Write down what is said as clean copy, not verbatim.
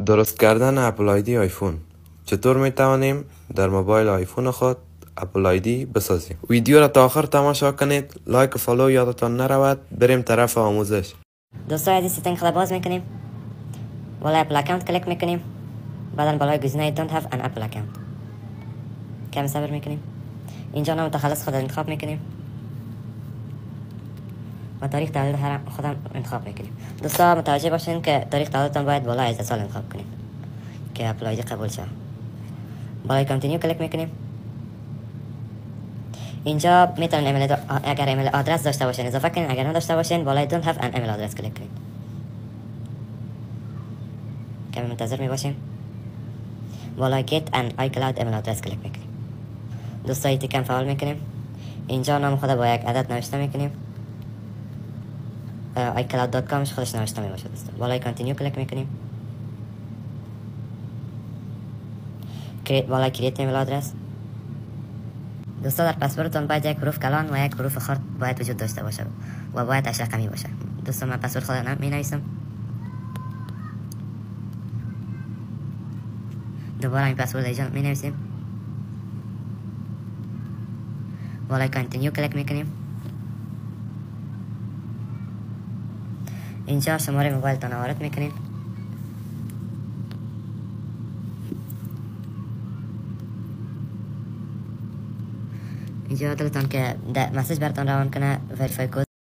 درست کردن اپل آیدی آیفون. چطور می توانیم در موبایل آیفون خود اپل آیدی بسازیم؟ ویدیو را تا آخر تماشا کنید. لایک و فالو یادتان نرود. بریم طرف آموزش. دوستان عزیز ستنگ خدا باز میکنیم. بالای اپل اکانت کلیک میکنیم. بعدا بالای گزینه don't have an apple account کم صبر میکنیم. اینجا نام متخلص خود انتخاب میکنیم و تاریخ تولد خودم انتخاب میکنیم. دوستان متوجه باشین که تاریخ تولدتان باید بالای 18 سال انتخاب کنیم که اپل آیدی قبول شه. بالای کانتینیو کلیک میکنیم. اینجا میتونین اگر ایمیل آدرس داشته باشین اضافه کنین، اگر نداشته باشین بالای don't have an email address کلیک کنید. کمی منتظر میباشیم. بالای get an iCloud email address کلیک میکنیم. دوستان تیکم فعال میکنیم. اینجا نام خود با یک عدد نوشته میکنیم. iCloud.com خودش نوشته میباشه. دوستان بالای کانتینیو کلیک میکنیم. بالای کریت ایمیل آدرس. دوستان در پسوردتان باید یک حروف کلان و یک حروف خرد باید وجود داشته باشه و باید رقمی باشه. دوستان من پسورد خودم می نویسم. دوباره این پسورد اینجا می نویسیم. بالای کانتینیو کلیک میکنیم. اینجا شماره موبایل تان وارد میکنیم. اینجا دلتان که مسیج براتون روان کنه وریفای کد